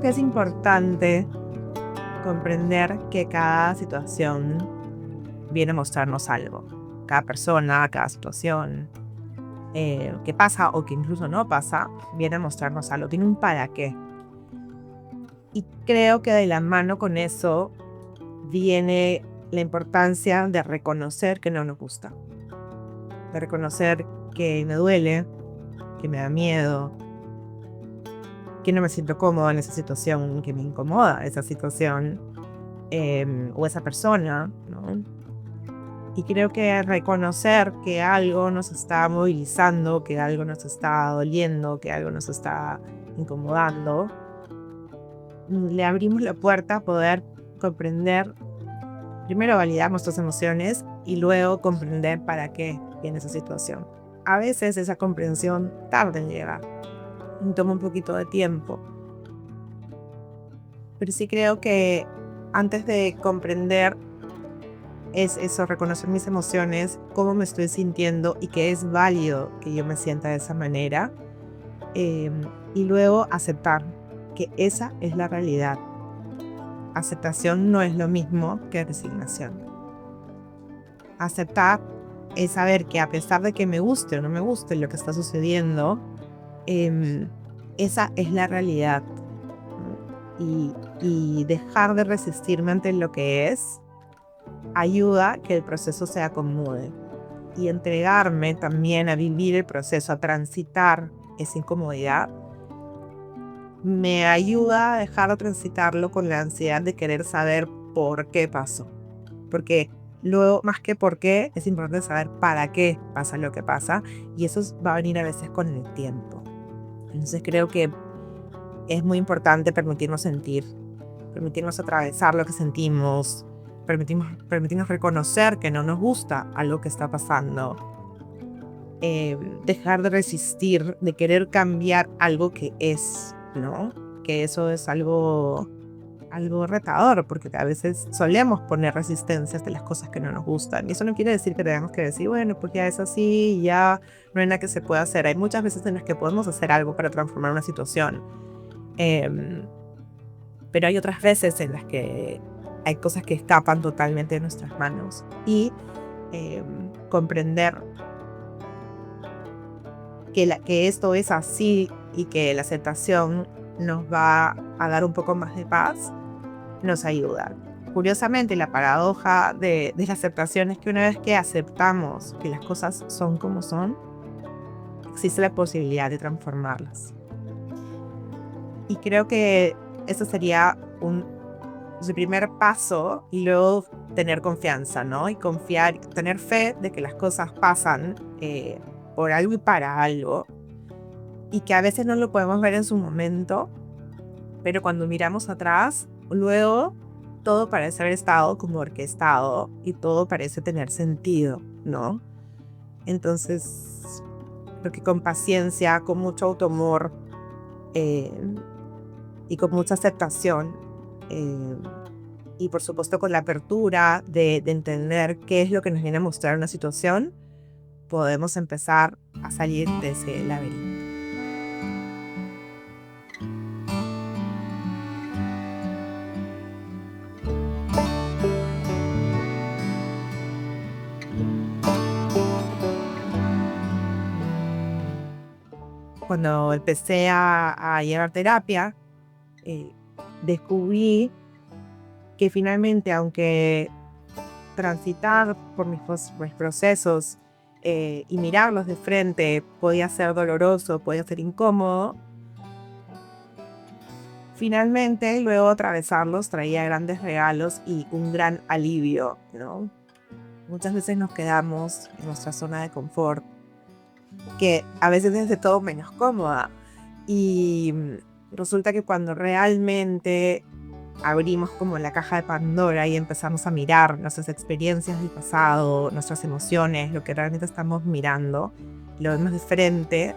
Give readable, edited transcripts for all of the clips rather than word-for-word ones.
que es importante comprender que cada situación viene a mostrarnos algo. Cada persona, cada situación que pasa o que incluso no pasa, viene a mostrarnos algo. Tiene un para qué. Y creo que de la mano con eso viene la importancia de reconocer que no nos gusta. De reconocer que me duele, que me da miedo, que no me siento cómoda en esa situación, que me incomoda esa situación o esa persona, ¿no? Y creo que reconocer que algo nos está movilizando, que algo nos está doliendo, que algo nos está incomodando, le abrimos la puerta a poder comprender, primero validar nuestras emociones y luego comprender para qué viene esa situación. A veces esa comprensión tarda en llegar, toma un poquito de tiempo. Pero sí creo que antes de comprender es eso, reconocer mis emociones, cómo me estoy sintiendo y que es válido que yo me sienta de esa manera. Y luego aceptar que esa es la realidad. Aceptación no es lo mismo que resignación. Aceptar es saber que a pesar de que me guste o no me guste lo que está sucediendo, esa es la realidad. Y dejar de resistirme ante lo que es ayuda a que el proceso se acomode. Y entregarme también a vivir el proceso, a transitar esa incomodidad, me ayuda a dejar de transitarlo con la ansiedad de querer saber por qué pasó. Porque luego, más que por qué, es importante saber para qué pasa lo que pasa. Y eso va a venir a veces con el tiempo. Entonces creo que es muy importante permitirnos sentir, permitirnos atravesar lo que sentimos, permitirnos reconocer que no nos gusta algo que está pasando. Dejar de resistir, de querer cambiar algo que es, ¿no? Que eso es algo retador, porque a veces solemos poner resistencias de las cosas que no nos gustan. Y eso no quiere decir que tengamos que decir, bueno, pues ya es así, ya no hay nada que se pueda hacer. Hay muchas veces en las que podemos hacer algo para transformar una situación. Pero hay otras veces en las que hay cosas que escapan totalmente de nuestras manos. Y comprender que esto es así y que la aceptación nos va a dar un poco más de paz, nos ayuda. Curiosamente, la paradoja de la aceptación es que una vez que aceptamos que las cosas son como son, existe la posibilidad de transformarlas. Y creo que eso sería su primer paso, y luego tener confianza, ¿no? Y confiar, tener fe de que las cosas pasan por algo y para algo, y que a veces no lo podemos ver en su momento, pero cuando miramos atrás, luego todo parece haber estado como orquestado y todo parece tener sentido, ¿no? Entonces, creo que con paciencia, con mucho autoamor y con mucha aceptación, y por supuesto con la apertura de entender qué es lo que nos viene a mostrar una situación, podemos empezar a salir de ese laberinto. Cuando empecé a llevar terapia, descubrí que finalmente, aunque transitar por mis procesos y mirarlos de frente podía ser doloroso, podía ser incómodo, finalmente luego atravesarlos traía grandes regalos y un gran alivio, ¿no? Muchas veces nos quedamos en nuestra zona de confort, que a veces es de todo menos cómoda, y resulta que cuando realmente abrimos como la caja de Pandora y empezamos a mirar nuestras experiencias del pasado, nuestras emociones, lo que realmente estamos mirando, lo vemos de frente,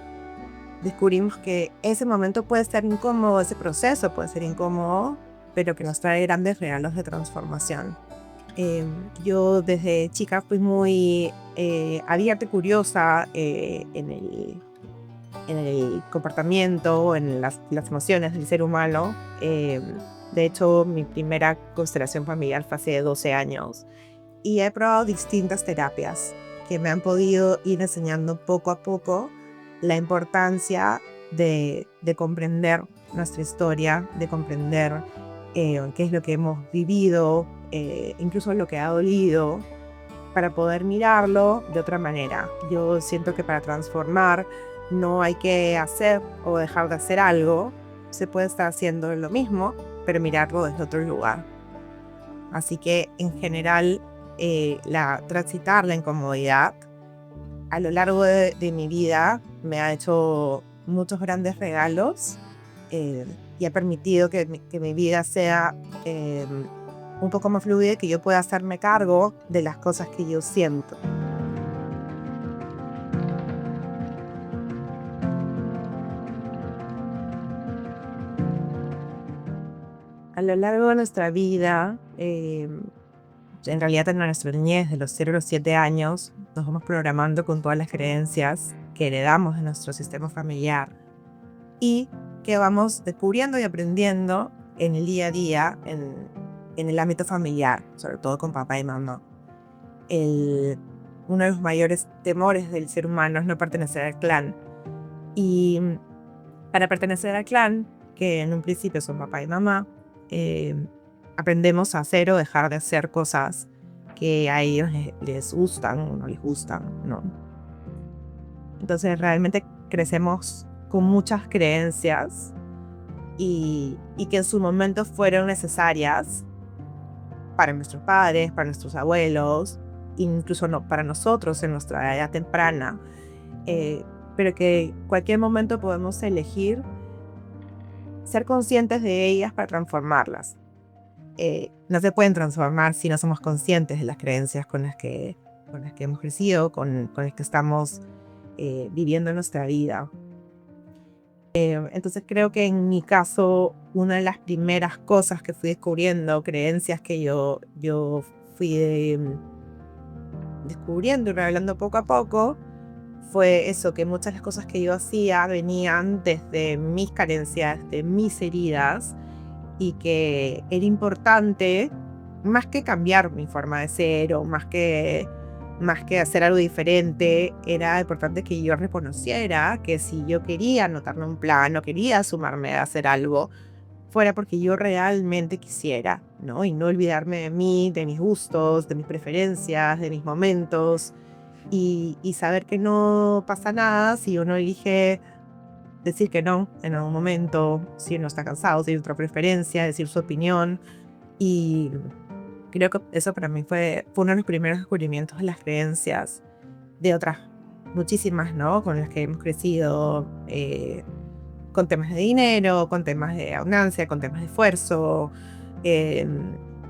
descubrimos que ese momento puede ser incómodo, ese proceso puede ser incómodo, pero que nos trae grandes regalos de transformación. Yo desde chica fui muy abierta y curiosa en el comportamiento, en las emociones del ser humano. De hecho, mi primera constelación familiar fue hace 12 años y he probado distintas terapias que me han podido ir enseñando poco a poco la importancia de comprender nuestra historia, de comprender qué es lo que hemos vivido, incluso lo que ha dolido, para poder mirarlo de otra manera. Yo siento que para transformar no hay que hacer o dejar de hacer algo, se puede estar haciendo lo mismo, pero mirarlo desde otro lugar. Así que en general, transitar la incomodidad a lo largo de mi vida me ha hecho muchos grandes regalos y ha permitido que mi vida sea un poco más fluida y que yo pueda hacerme cargo de las cosas que yo siento. A lo largo de nuestra vida, en realidad en nuestra niñez, de los 0 a los 7 años, nos vamos programando con todas las creencias que heredamos de nuestro sistema familiar y que vamos descubriendo y aprendiendo en el día a día, en el ámbito familiar, sobre todo con papá y mamá. Uno de los mayores temores del ser humano es no pertenecer al clan. Y para pertenecer al clan, que en un principio son papá y mamá, aprendemos a hacer o dejar de hacer cosas que a ellos les gustan o no les gustan, ¿no? Entonces realmente crecemos con muchas creencias y que en su momento fueron necesarias para nuestros padres, para nuestros abuelos, incluso no, para nosotros en nuestra edad temprana, pero que en cualquier momento podemos elegir ser conscientes de ellas para transformarlas. No se pueden transformar si no somos conscientes de las creencias con las que hemos crecido, con las que estamos viviendo nuestra vida. Entonces creo que en mi caso, una de las primeras cosas que fui descubriendo, creencias que yo fui descubriendo y revelando poco a poco, fue eso, que muchas de las cosas que yo hacía venían desde mis carencias, de mis heridas, y que era importante, más que cambiar mi forma de ser o más que hacer algo diferente, era importante que yo reconociera que si yo quería anotarme un plan o quería sumarme a hacer algo, fuera porque yo realmente quisiera, ¿no? Y no olvidarme de mí, de mis gustos, de mis preferencias, de mis momentos, y saber que no pasa nada si uno elige decir que no en algún momento, si uno está cansado, si hay otra preferencia, decir su opinión. Y creo que eso para mí fue uno de los primeros descubrimientos de las creencias, de otras muchísimas, ¿no? Con las que hemos crecido, con temas de dinero, con temas de abundancia, con temas de esfuerzo,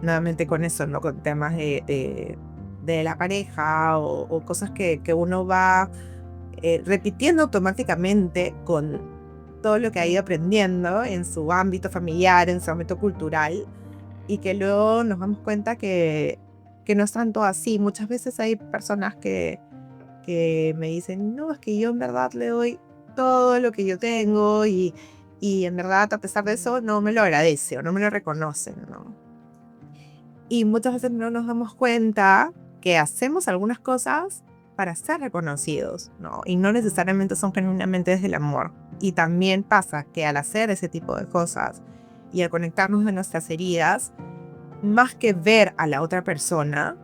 nuevamente con eso, ¿no? Con temas de la pareja o cosas que uno va repitiendo automáticamente con todo lo que ha ido aprendiendo en su ámbito familiar, en su ámbito cultural, y que luego nos damos cuenta que no es tanto así. Muchas veces hay personas que me dicen, no, es que yo en verdad le doy todo lo que yo tengo y en verdad a pesar de eso no me lo agradece o no me lo reconoce, ¿no? Y muchas veces no nos damos cuenta que hacemos algunas cosas para ser reconocidos, ¿no? Y no necesariamente son genuinamente desde el amor. Y también pasa que al hacer ese tipo de cosas y al conectarnos de nuestras heridas, más que ver a la otra persona,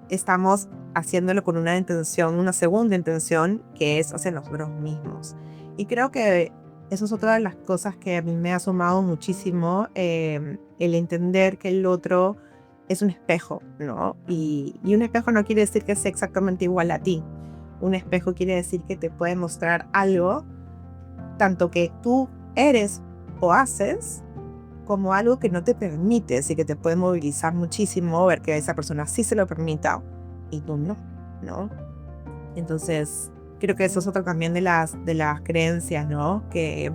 estamos haciéndolo con una intención, una segunda intención, que es hacia nosotros mismos. Y creo que eso es otra de las cosas que a mí me ha sumado muchísimo, el entender que el otro es un espejo, ¿no? Y un espejo no quiere decir que sea exactamente igual a ti. Un espejo quiere decir que te puede mostrar algo, tanto que tú eres o haces, como algo que no te permites y que te puede movilizar muchísimo ver que a esa persona sí se lo permita y tú no, ¿no? Entonces, creo que eso es otro también de las creencias, ¿no? Que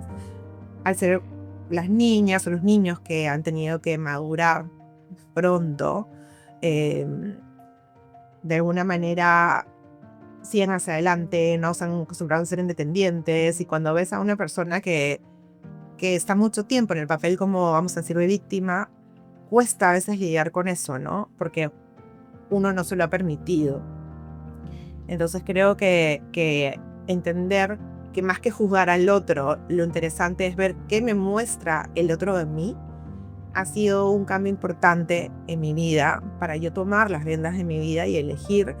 al ser las niñas o los niños que han tenido que madurar pronto, de alguna manera siguen hacia adelante, no están acostumbrados a ser independientes, y cuando ves a una persona que está mucho tiempo en el papel como, vamos a decir, de víctima, cuesta a veces lidiar con eso, ¿no? Porque uno no se lo ha permitido. Entonces creo que entender que más que juzgar al otro, lo interesante es ver qué me muestra el otro de mí, ha sido un cambio importante en mi vida para yo tomar las riendas de mi vida y elegir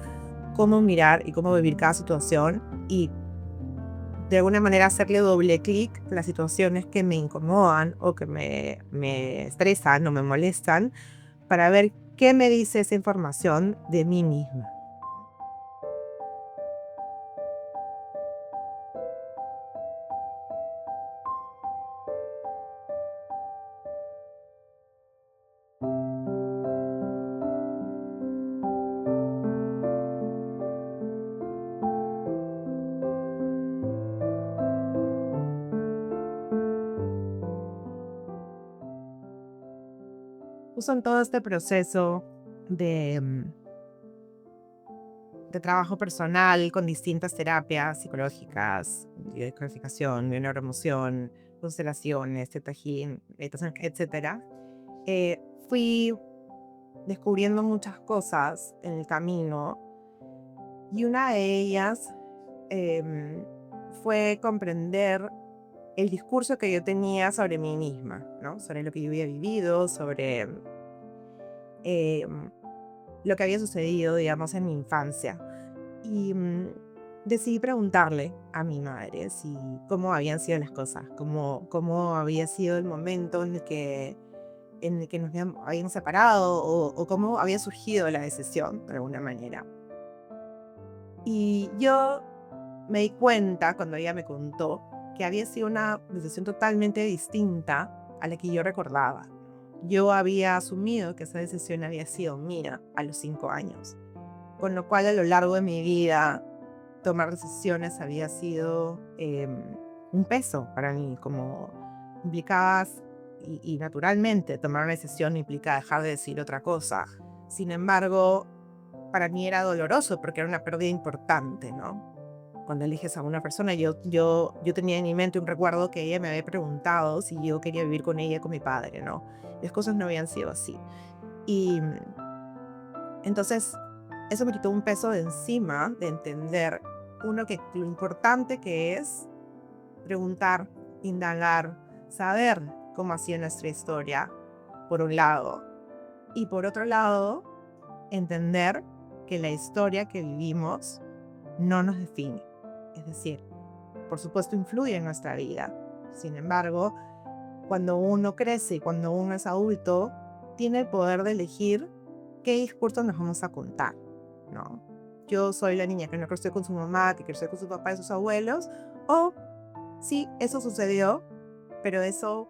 cómo mirar y cómo vivir cada situación, y de alguna manera hacerle doble clic a las situaciones que me incomodan o que me estresan o me molestan, para ver qué me dice esa información de mí misma. Justo en todo este proceso de, de trabajo personal con distintas terapias psicológicas, de decodificación, de neuroemoción, constelaciones, Theta Healing, meditación, etcétera, fui descubriendo muchas cosas en el camino, y una de ellas em, fue comprender el discurso que yo tenía sobre mí misma, ¿no? Sobre lo que yo había vivido, sobre em, lo que había sucedido, digamos, en mi infancia. Y decidí preguntarle a mi madre si cómo habían sido las cosas, cómo había sido el momento en el que nos habíamos separado, o cómo había surgido la decisión, de alguna manera. Y yo me di cuenta, cuando ella me contó, que había sido una decisión totalmente distinta a la que yo recordaba. Yo había asumido que esa decisión había sido mía a los 5 años, con lo cual a lo largo de mi vida tomar decisiones había sido un peso para mí, como implicadas, y naturalmente tomar una decisión implica dejar de decir otra cosa. Sin embargo, para mí era doloroso porque era una pérdida importante, ¿no? Cuando eliges a una persona, yo tenía en mi mente un recuerdo que ella me había preguntado si yo quería vivir con ella y con mi padre, ¿no? Las cosas no habían sido así. Y entonces eso me quitó un peso de encima, de entender, uno, que lo importante que es preguntar, indagar, saber cómo ha sido nuestra historia, por un lado. Y por otro lado, entender que la historia que vivimos no nos define. Es decir, por supuesto influye en nuestra vida. Sin embargo, cuando uno crece y cuando uno es adulto, tiene el poder de elegir qué discursos nos vamos a contar, ¿no? Yo soy la niña que no creció con su mamá, que creció con su papá y sus abuelos, o sí, eso sucedió, pero eso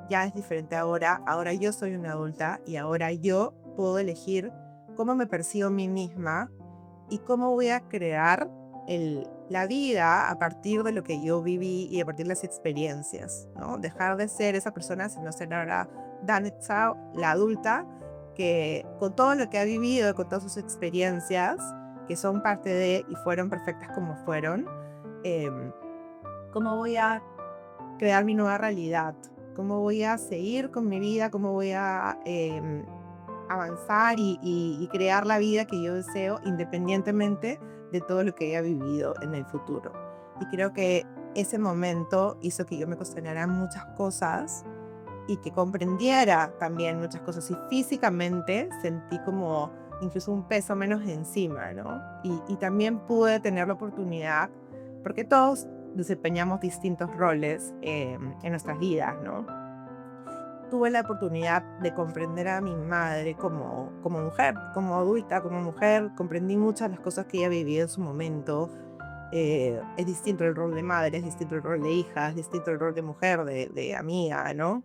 ya es diferente ahora. Ahora yo soy una adulta y ahora yo puedo elegir cómo me percibo a mí misma y cómo voy a crear la vida a partir de lo que yo viví y a partir de las experiencias, ¿no? Dejar de ser esa persona, sino ser ahora Danitza, la adulta, que con todo lo que ha vivido, con todas sus experiencias, que son parte de y fueron perfectas como fueron, em, cómo voy a crear mi nueva realidad, cómo voy a seguir con mi vida, cómo voy a avanzar y crear la vida que yo deseo, independientemente de todo lo que haya vivido en el futuro. Y creo que ese momento hizo que yo me cuestionara muchas cosas y que comprendiera también muchas cosas, y físicamente sentí como incluso un peso menos encima, ¿no? Y también pude tener la oportunidad, porque todos desempeñamos distintos roles en nuestras vidas, ¿no? Tuve la oportunidad de comprender a mi madre como mujer, como adulta, como mujer. Comprendí muchas de las cosas que ella vivía en su momento. Es distinto el rol de madre, es distinto el rol de hija, es distinto el rol de mujer, de amiga, ¿no?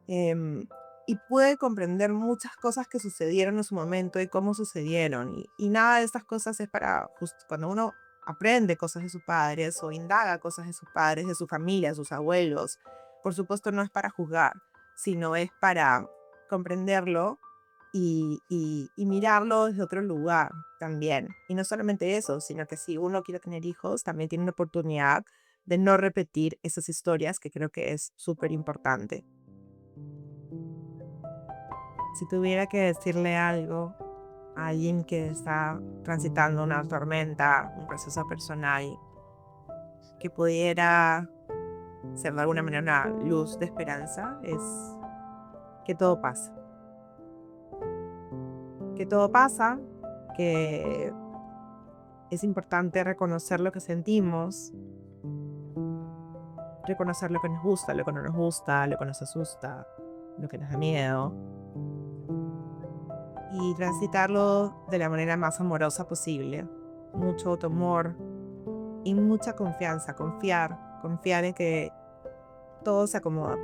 Em, y pude comprender muchas cosas que sucedieron en su momento y cómo sucedieron. Y nada de estas cosas es para, justo cuando uno aprende cosas de sus padres o indaga cosas de sus padres, de su familia, de sus abuelos, por supuesto no es para juzgar, sino es para comprenderlo y mirarlo desde otro lugar también. Y no solamente eso, sino que si uno quiere tener hijos, también tiene una oportunidad de no repetir esas historias, que creo que es súper importante. Si tuviera que decirle algo a alguien que está transitando una tormenta, un proceso personal, que pudiera ser de alguna manera una luz de esperanza, es que todo pasa. Que todo pasa, que es importante reconocer lo que sentimos, reconocer lo que nos gusta, lo que no nos gusta, lo que nos asusta, lo que nos da miedo, y transitarlo de la manera más amorosa posible. Mucho auto-amor y mucha confianza, confiar en que todo se acomoda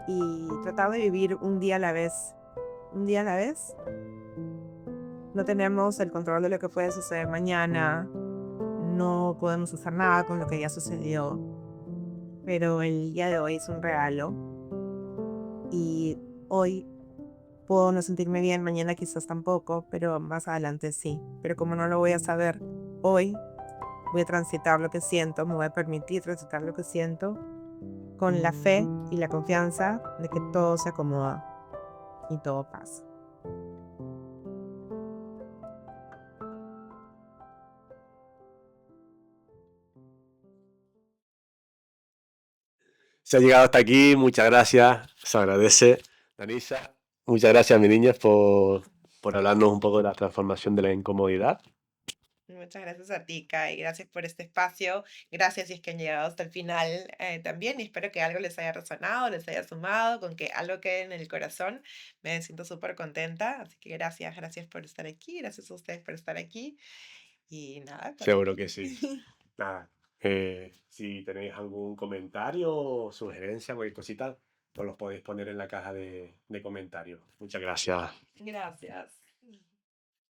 y tratar de vivir un día a la vez. Un día a la vez. No tenemos el control de lo que puede suceder mañana, no podemos hacer nada con lo que ya sucedió, pero el día de hoy es un regalo y hoy puedo no sentirme bien, mañana quizás tampoco, pero más adelante sí. Pero como no lo voy a saber hoy, voy a transitar lo que siento, me voy a permitir transitar lo que siento con la fe y la confianza de que todo se acomoda y todo pasa. Se ha llegado hasta aquí, muchas gracias, se agradece. Danisa, muchas gracias, mi niña, por hablarnos un poco de la transformación de la incomodidad. Muchas gracias a ti, Kai. Gracias por este espacio. Gracias si es que han llegado hasta el final también. Y espero que algo les haya resonado, les haya sumado, con que algo quede en el corazón. Me siento súper contenta. Así que gracias por estar aquí. Gracias a ustedes por estar aquí. Y nada, por Seguro aquí. que sí. Nada, si tenéis algún comentario o sugerencia, cualquier cosita, os los podéis poner en la caja de comentarios. Muchas gracias. Gracias.